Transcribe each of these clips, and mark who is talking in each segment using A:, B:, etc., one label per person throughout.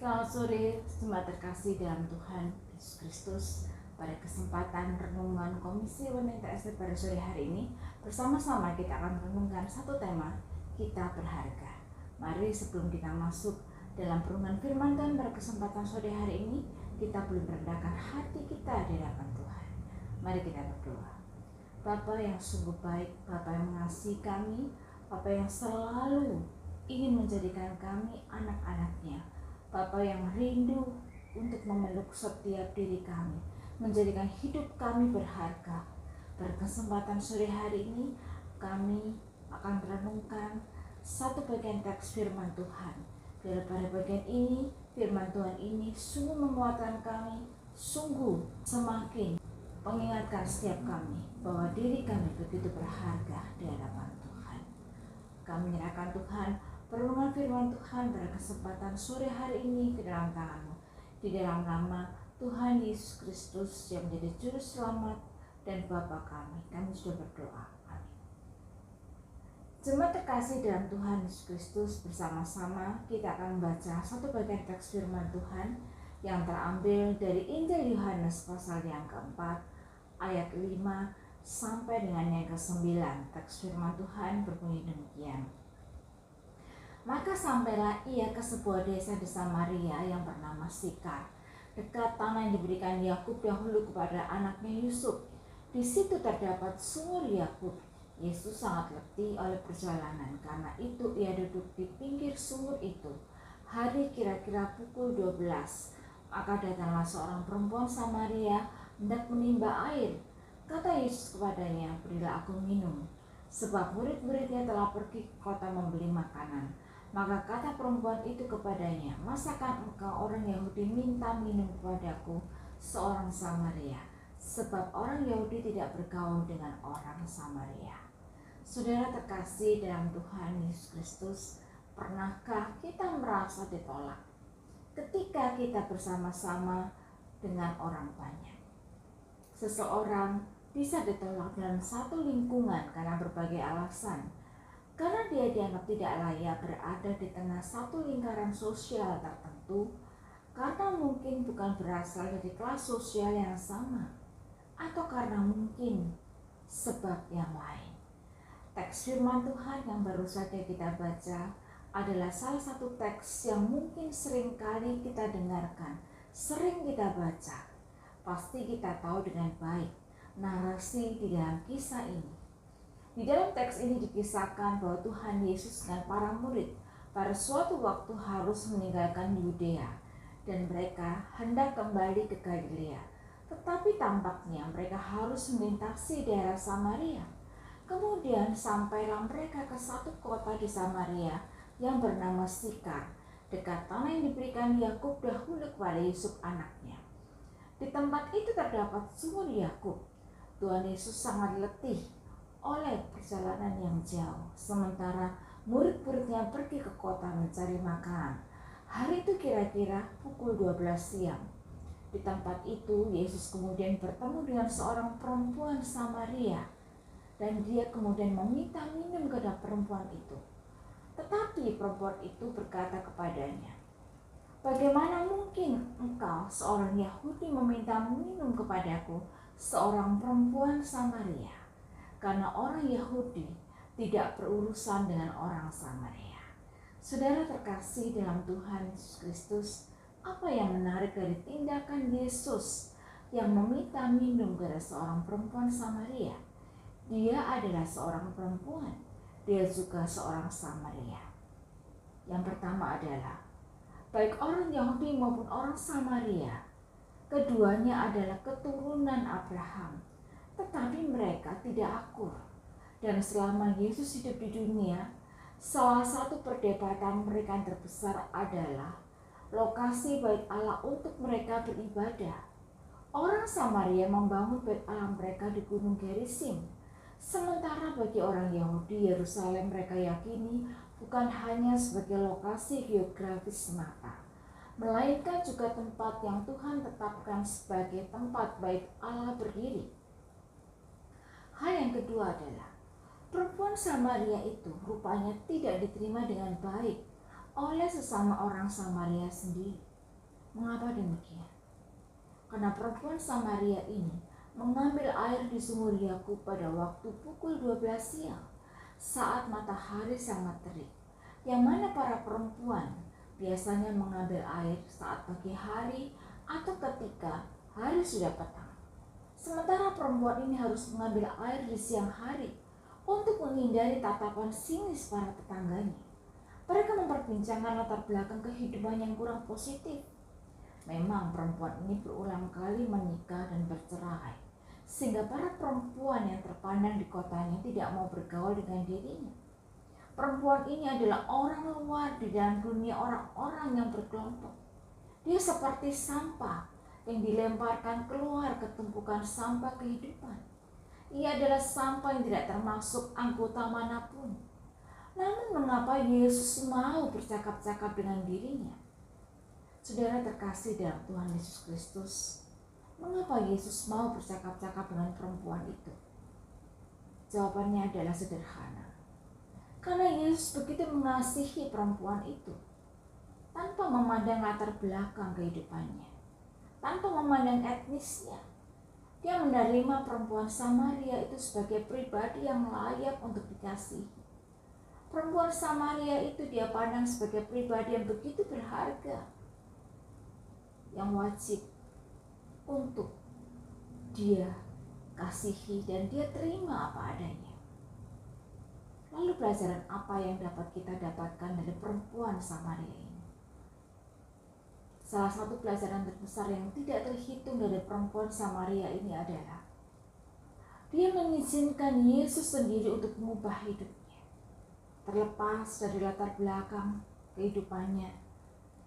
A: Selamat sore, jemaat terkasih dalam Tuhan Yesus Kristus. Pada kesempatan renungan Komisi Wanita SD pada sore hari ini, bersama-sama kita akan merenungkan satu tema, kita berharga. Mari sebelum kita masuk dalam renungan firman Tuhan pada kesempatan sore hari ini, kita belum merendahkan hati kita di hadapan Tuhan. Mari kita berdoa. Bapa yang sungguh baik, Bapa yang mengasihi kami, Bapa yang selalu ingin menjadikan kami anak-anaknya, Bapa yang rindu untuk memeluk setiap diri kami, menjadikan hidup kami berharga. Berkesempatan sore hari ini kami akan merenungkan satu bagian teks firman Tuhan. Pada bagian ini, firman Tuhan ini sungguh menguatkan kami, sungguh semakin mengingatkan setiap kami bahwa diri kami begitu berharga di hadapan Tuhan. Kami menyerahkan Tuhan perenungan firman Tuhan pada kesempatan sore hari ini ke dalam tangan-Mu. Di dalam nama Tuhan Yesus Kristus yang menjadi juru selamat dan Bapa kami sudah berdoa. Amin. Jemaat terkasih dalam Tuhan Yesus Kristus, bersama-sama kita akan membaca satu bagian teks firman Tuhan yang terambil dari Injil Yohanes pasal yang keempat ayat 5 sampai dengan yang ke-9. Teks firman Tuhan berbunyi demikian. Maka sampailah ia ke sebuah desa di Samaria yang bernama Sikar, dekat tanah yang diberikan Yakub dahulu kepada anaknya Yusuf. Di situ terdapat sumur Yakub. Yesus sangat letih oleh perjalanan, karena itu ia duduk di pinggir sumur itu. Hari kira-kira pukul 12, maka datanglah seorang perempuan Samaria hendak menimba air. Kata Yesus kepadanya, "Berilah aku minum," sebab murid-muridnya telah pergi ke kota membeli makanan. Maka kata perempuan itu kepadanya, "Masakan engkau orang Yahudi minta minum kepadaku, seorang Samaria?" Sebab orang Yahudi tidak bergaul dengan orang Samaria. Saudara terkasih dalam Tuhan Yesus Kristus, pernahkah kita merasa ditolak ketika kita bersama-sama dengan orang banyak? Seseorang bisa ditolak dalam satu lingkungan karena berbagai alasan. Karena dia dianggap tidak layak berada di tengah satu lingkaran sosial tertentu, karena mungkin bukan berasal dari kelas sosial yang sama, atau karena mungkin sebab yang lain. Teks firman Tuhan yang baru saja kita baca adalah salah satu teks yang mungkin sering kali kita dengarkan, sering kita baca. Pasti kita tahu dengan baik narasi di dalam kisah ini. Di dalam teks ini dikisahkan bahwa Tuhan Yesus dan para murid pada suatu waktu harus meninggalkan Yudea dan mereka hendak kembali ke Galilea. Tetapi tampaknya mereka harus melintasi daerah Samaria. Kemudian sampailah mereka ke satu kota di Samaria yang bernama Sikar, dekat tanah yang diberikan Yakub dahulu kepada Yusuf anaknya. Di tempat itu terdapat sumur Yakub. Tuhan Yesus sangat letih oleh perjalanan yang jauh, sementara murid-muridnya pergi ke kota mencari makanan. Hari itu kira-kira pukul 12 siang. Di tempat itu Yesus kemudian bertemu dengan seorang perempuan Samaria, dan dia kemudian meminta minum kepada perempuan itu. Tetapi perempuan itu berkata kepadanya, "Bagaimana mungkin engkau seorang Yahudi meminta minum kepadaku, seorang perempuan Samaria?" Karena orang Yahudi tidak berurusan dengan orang Samaria. Saudara terkasih dalam Tuhan Yesus Kristus, apa yang menarik dari tindakan Yesus yang meminta minum kepada seorang perempuan Samaria? Dia adalah seorang perempuan, dia juga seorang Samaria. Yang pertama adalah, baik orang Yahudi maupun orang Samaria, keduanya adalah keturunan Abraham. Tetapi mereka tidak akur. Dan selama Yesus hidup di dunia, salah satu perdebatan mereka yang terbesar adalah lokasi bait Allah untuk mereka beribadah. Orang Samaria membangun bait Allah mereka di Gunung Gerizim. Sementara bagi orang Yahudi, Yerusalem mereka yakini bukan hanya sebagai lokasi geografis semata, melainkan juga tempat yang Tuhan tetapkan sebagai tempat bait Allah berdiri. Hal yang kedua adalah perempuan Samaria itu rupanya tidak diterima dengan baik oleh sesama orang Samaria sendiri. Mengapa demikian? Karena perempuan Samaria ini mengambil air di sumur Yakub pada waktu pukul 12 siang saat matahari sangat terik, yang mana para perempuan biasanya mengambil air saat pagi hari atau ketika hari sudah petang. Sementara perempuan ini harus mengambil air di siang hari untuk menghindari tatapan sinis para tetangganya. Mereka memperbincangkan latar belakang kehidupan yang kurang positif. Memang perempuan ini berulang kali menikah dan bercerai, sehingga para perempuan yang terpandang di kotanya tidak mau bergaul dengan dirinya. Perempuan ini adalah orang luar di dalam dunia orang-orang yang berkelompok. Dia seperti sampah yang dilemparkan keluar ke tumpukan sampah kehidupan. Ia adalah sampah yang tidak termasuk anggota manapun. Namun mengapa Yesus mau bercakap-cakap dengan dirinya? Saudara terkasih dalam Tuhan Yesus Kristus, mengapa Yesus mau bercakap-cakap dengan perempuan itu? Jawabannya adalah sederhana. Karena Yesus begitu mengasihi perempuan itu, tanpa memandang latar belakang kehidupannya, tanpa memandang etnisnya. Dia menerima perempuan Samaria itu sebagai pribadi yang layak untuk dikasihi. Perempuan Samaria itu dia pandang sebagai pribadi yang begitu berharga, yang wajib untuk dia kasihi dan dia terima apa adanya. Lalu pelajaran apa yang dapat kita dapatkan dari perempuan Samaria ini? Salah satu pelajaran terbesar yang tidak terhitung dari perempuan Samaria ini adalah dia mengizinkan Yesus sendiri untuk mengubah hidupnya, terlepas dari latar belakang kehidupannya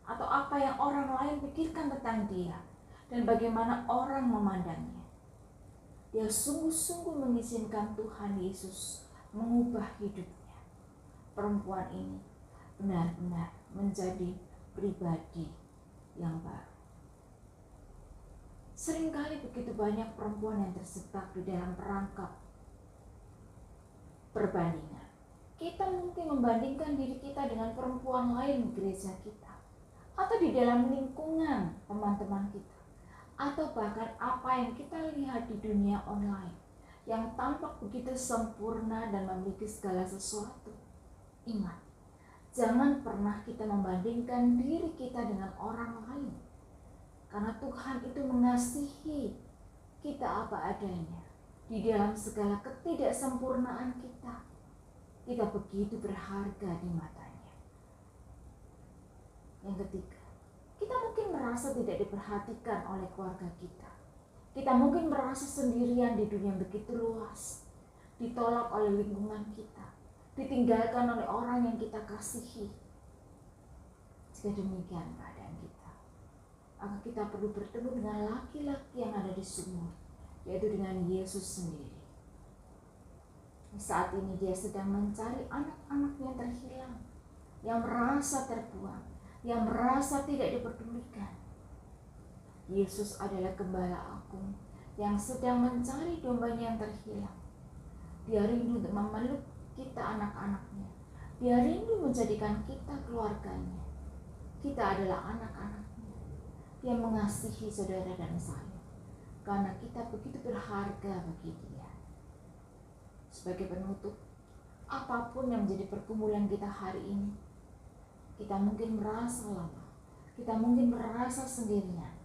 A: atau apa yang orang lain pikirkan tentang dia dan bagaimana orang memandangnya. Dia sungguh-sungguh mengizinkan Tuhan Yesus mengubah hidupnya. Perempuan ini benar-benar menjadi pribadi yang baru. Seringkali begitu banyak perempuan yang terjebak di dalam perangkap perbandingan. Kita mungkin membandingkan diri kita dengan perempuan lain di gereja kita, atau di dalam lingkungan teman-teman kita, atau bahkan apa yang kita lihat di dunia online yang tampak begitu sempurna dan memiliki segala sesuatu. Ingat, jangan pernah kita membandingkan diri kita dengan orang lain. Karena Tuhan itu mengasihi kita apa adanya. Di dalam segala ketidaksempurnaan kita, kita begitu berharga di matanya. Yang ketiga, kita mungkin merasa tidak diperhatikan oleh keluarga kita. Kita mungkin merasa sendirian di dunia yang begitu luas, ditolak oleh lingkungan kita, ditinggalkan oleh orang yang kita kasihi. Jika demikian keadaan kita, maka kita perlu bertemu dengan laki-laki yang ada di sumur, yaitu dengan Yesus sendiri. Saat ini dia sedang mencari anak-anak yang terhilang, yang merasa terbuang, yang merasa tidak diperdulikan. Yesus adalah gembala agung yang sedang mencari dombanya yang terhilang. Dia rindu untuk memeluk kita anak-anaknya. Dia rindu menjadikan kita keluarganya. Kita adalah anak-anaknya. Dia mengasihi saudara dan saya, karena kita begitu berharga bagi dia. Sebagai penutup, apapun yang menjadi pergumulan kita hari ini, kita mungkin merasa lelah, kita mungkin merasa sendirian,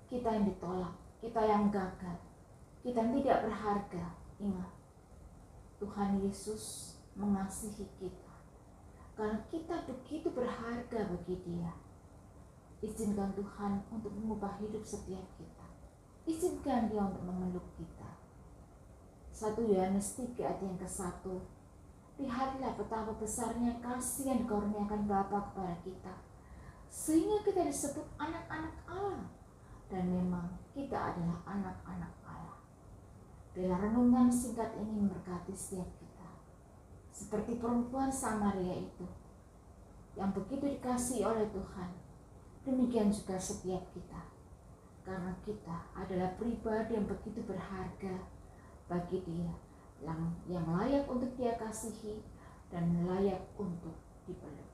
A: kita yang ditolak, kita yang gagal, kita yang tidak berharga. Ingat, Tuhan Yesus mengasihi kita karena kita begitu berharga bagi Dia. Izinkan Tuhan untuk mengubah hidup setiap kita. Izinkan Dia untuk memeluk kita. 1 Yohanes 3 ayat yang ke-1. Lihatlah betapa besarnya kasih yang dikaruniakan Bapa kepada kita, sehingga kita disebut anak-anak Allah. Dan memang kita adalah anak-anak Allah. Bila renungan singkat ini memberkati setiap kita, seperti perempuan Samaria itu yang begitu dikasihi oleh Tuhan, demikian juga setiap kita, karena kita adalah pribadi yang begitu berharga bagi Dia, yang layak untuk Dia kasihi dan layak untuk dipeluk.